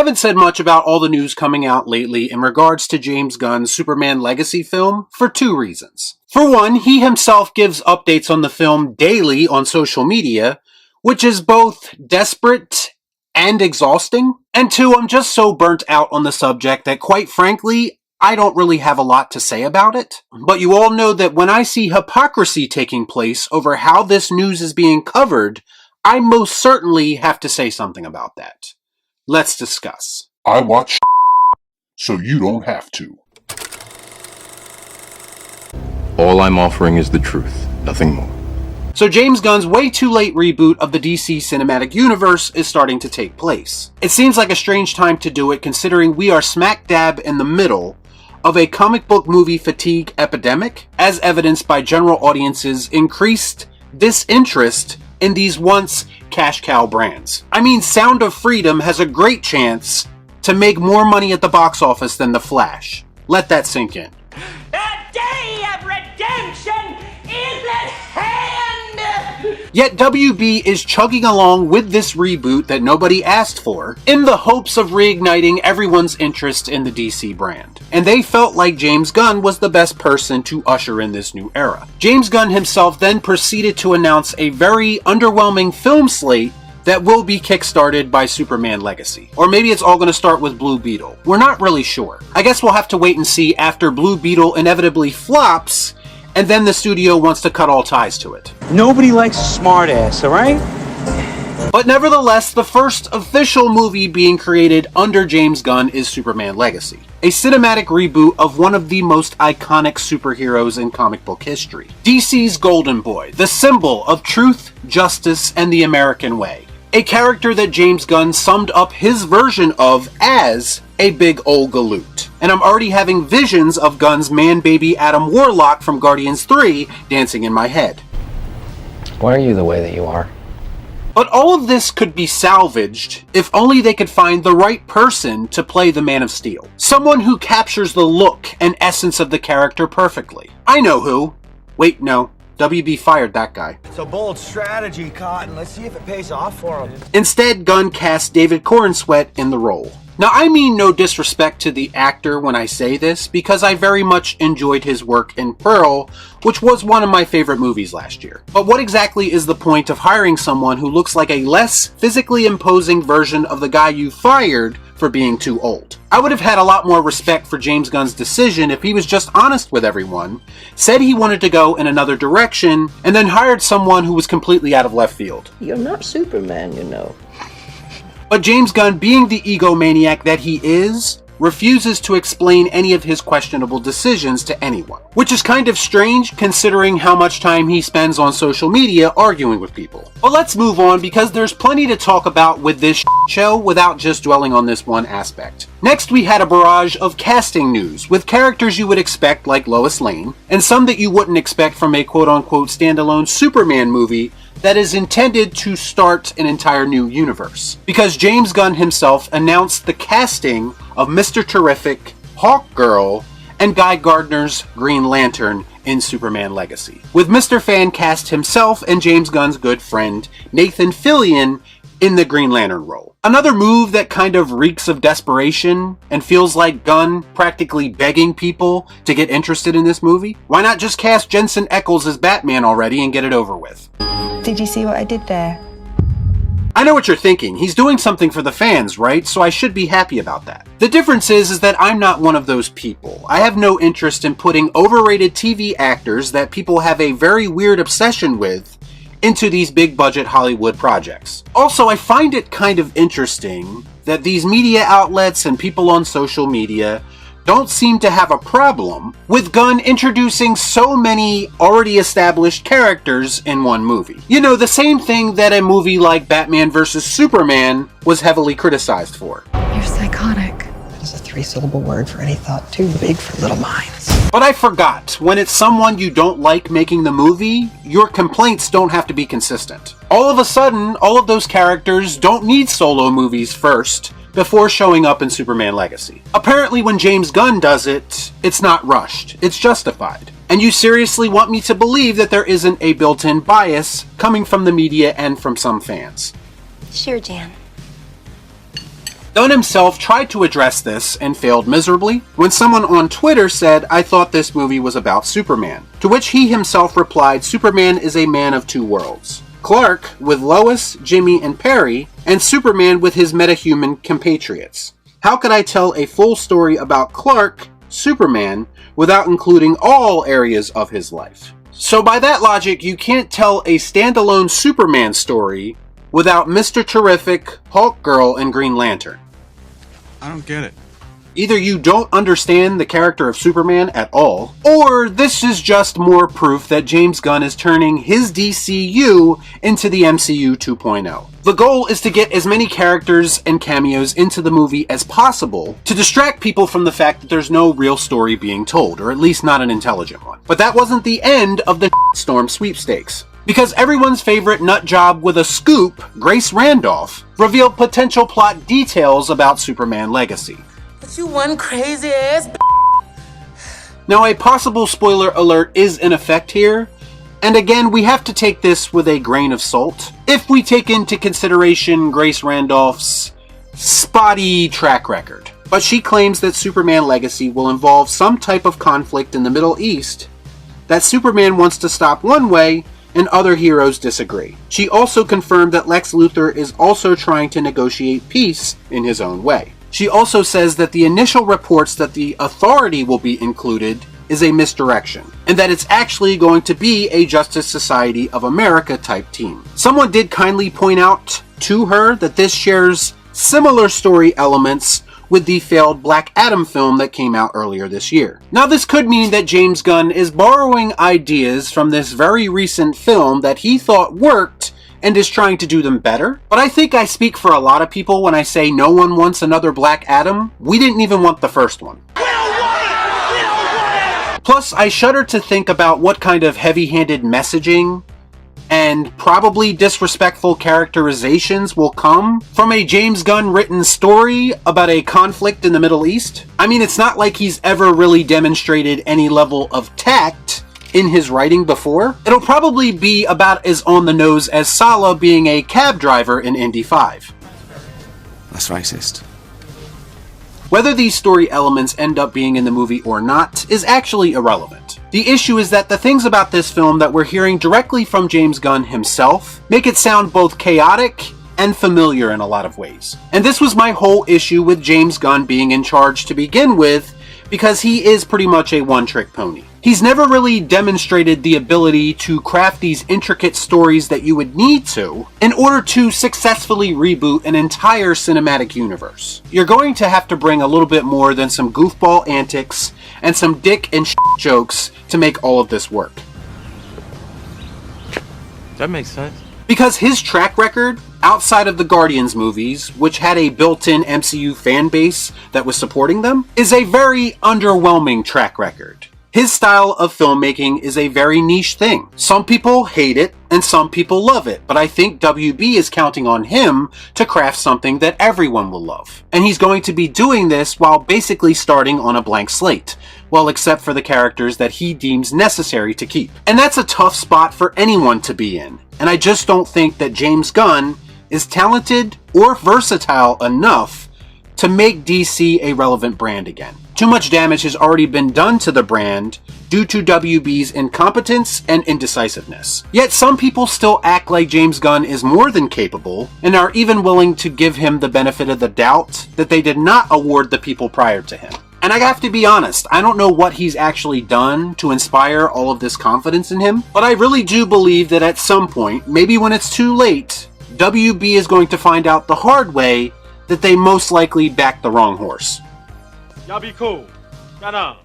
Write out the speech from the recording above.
haven't said much about all the news coming out lately in regards to James Gunn's Superman Legacy film for two reasons. For one, he himself gives updates on the film daily on social media, which is both desperate and exhausting. And two, I'm just so burnt out on the subject that quite frankly, I don't really have a lot to say about it. But you all know that when I see hypocrisy taking place over how this news is being covered, I most certainly have to say something about that. Let's discuss. I watch so you don't have to. All I'm offering is the truth, nothing more. So James Gunn's way too late reboot of the DC cinematic universe is starting to take place. It seems like a strange time to do it considering we are smack dab in the middle of a comic book movie fatigue epidemic, as evidenced by general audiences' increased disinterest in these once cash cow brands. I mean, Sound of Freedom has a great chance to make more money at the box office than The Flash. Let that sink in. The day of redemption is at hand! Yet WB is chugging along with this reboot that nobody asked for, in the hopes of reigniting everyone's interest in the DC brand. And they felt like James Gunn was the best person to usher in this new era. James Gunn himself then proceeded to announce a very underwhelming film slate that will be kickstarted by Superman Legacy. Or maybe it's all going to start with Blue Beetle. We're not really sure. I guess we'll have to wait and see after Blue Beetle inevitably flops, and then the studio wants to cut all ties to it. Nobody likes a smartass, alright? But nevertheless, the first official movie being created under James Gunn is Superman Legacy, a cinematic reboot of one of the most iconic superheroes in comic book history. DC's Golden Boy, the symbol of truth, justice, and the American way. A character that James Gunn summed up his version of as a big ol' galoot. And I'm already having visions of Gunn's man-baby Adam Warlock from Guardians 3 dancing in my head. Why are you the way that you are? But all of this could be salvaged if only they could find the right person to play the Man of Steel. Someone who captures the look and essence of the character perfectly. I know who. Wait, no. WB fired that guy. It's a bold strategy, Cotton. Let's see if it pays off for him. Instead, Gunn cast David Corenswet in the role. Now, I mean no disrespect to the actor when I say this, because I very much enjoyed his work in Pearl, which was one of my favorite movies last year. But what exactly is the point of hiring someone who looks like a less physically imposing version of the guy you fired for being too old? I would have had a lot more respect for James Gunn's decision if he was just honest with everyone, said he wanted to go in another direction, and then hired someone who was completely out of left field. You're not Superman, you know. But James Gunn, being the egomaniac that he is, refuses to explain any of his questionable decisions to anyone. Which is kind of strange considering how much time he spends on social media arguing with people. But let's move on because there's plenty to talk about with this show without just dwelling on this one aspect. Next, we had a barrage of casting news with characters you would expect like Lois Lane, and some that you wouldn't expect from a quote-unquote standalone Superman movie that is intended to start an entire new universe. Because James Gunn himself announced the casting of Mr. Terrific, Hawkgirl, and Guy Gardner's Green Lantern in Superman Legacy, with Mr. Fan cast himself and James Gunn's good friend Nathan Fillion in the Green Lantern role. Another move that kind of reeks of desperation and feels like Gunn practically begging people to get interested in this movie. Why not just cast Jensen Ackles as Batman already and get it over with? Did you see what I did there? I know what you're thinking. He's doing something for the fans, right? So I should be happy about that. The difference is that I'm not one of those people. I have no interest in putting overrated TV actors that people have a very weird obsession with into these big budget Hollywood projects. Also, I find it kind of interesting that these media outlets and people on social media don't seem to have a problem with Gunn introducing so many already established characters in one movie. You know, the same thing that a movie like Batman vs. Superman was heavily criticized for. You're psychotic. It's a three-syllable word for any thought too big for little minds. But I forgot, when it's someone you don't like making the movie, your complaints don't have to be consistent. All of a sudden, all of those characters don't need solo movies first before showing up in Superman Legacy. Apparently when James Gunn does it, it's not rushed, it's justified. And you seriously want me to believe that there isn't a built-in bias coming from the media and from some fans? Sure, Jan. Gunn himself tried to address this and failed miserably when someone on Twitter said, "I thought this movie was about Superman," to which he himself replied, "Superman is a man of two worlds. Clark with Lois, Jimmy, and Perry, and Superman with his metahuman compatriots. How could I tell a full story about Clark, Superman, without including all areas of his life?" So by that logic, you can't tell a standalone Superman story without Mr. Terrific, Hulk Girl, and Green Lantern. I don't get it. Either you don't understand the character of Superman at all, or this is just more proof that James Gunn is turning his DCU into the MCU 2.0. The goal is to get as many characters and cameos into the movie as possible to distract people from the fact that there's no real story being told, or at least not an intelligent one. But that wasn't the end of the Storm sweepstakes. Because everyone's favorite nutjob with a scoop, Grace Randolph, revealed potential plot details about Superman Legacy. But you one crazy ass Now, a possible spoiler alert is in effect here, and again, we have to take this with a grain of salt if we take into consideration Grace Randolph's spotty track record. But she claims that Superman Legacy will involve some type of conflict in the Middle East that Superman wants to stop one way and other heroes disagree. She also confirmed that Lex Luthor is also trying to negotiate peace in his own way. She also says that the initial reports that the Authority will be included is a misdirection, and that it's actually going to be a Justice Society of America type team. Someone did kindly point out to her that this shares similar story elements with the failed Black Adam film that came out earlier this year. Now, this could mean that James Gunn is borrowing ideas from this very recent film that he thought worked and is trying to do them better. But I think I speak for a lot of people when I say no one wants another Black Adam. We didn't even want the first one. Plus, I shudder to think about what kind of heavy-handed messaging and probably disrespectful characterizations will come from a James Gunn written story about a conflict in the Middle East. I mean, it's not like he's ever really demonstrated any level of tact in his writing before. It'll probably be about as on the nose as Sallah being a cab driver in Indy 5. That's racist. Whether these story elements end up being in the movie or not is actually irrelevant. The issue is that the things about this film that we're hearing directly from James Gunn himself make it sound both chaotic and familiar in a lot of ways. And this was my whole issue with James Gunn being in charge to begin with, because he is pretty much a one-trick pony. He's never really demonstrated the ability to craft these intricate stories that you would need to in order to successfully reboot an entire cinematic universe. You're going to have to bring a little bit more than some goofball antics and some dick and shit jokes to make all of this work. That makes sense. Because his track record, outside of the Guardians movies, which had a built-in MCU fan base that was supporting them, is a very underwhelming track record. His style of filmmaking is a very niche thing. Some people hate it, and some people love it, but I think WB is counting on him to craft something that everyone will love. And he's going to be doing this while basically starting on a blank slate, well, except for the characters that he deems necessary to keep. And that's a tough spot for anyone to be in, and I just don't think that James Gunn is talented or versatile enough to make DC a relevant brand again. Too much damage has already been done to the brand due to WB's incompetence and indecisiveness. Yet some people still act like James Gunn is more than capable and are even willing to give him the benefit of the doubt that they did not award the people prior to him. And I have to be honest, I don't know what he's actually done to inspire all of this confidence in him, but I really do believe that at some point, maybe when it's too late, WB is going to find out the hard way that they most likely backed the wrong horse. Y'all be cool. Y'all know.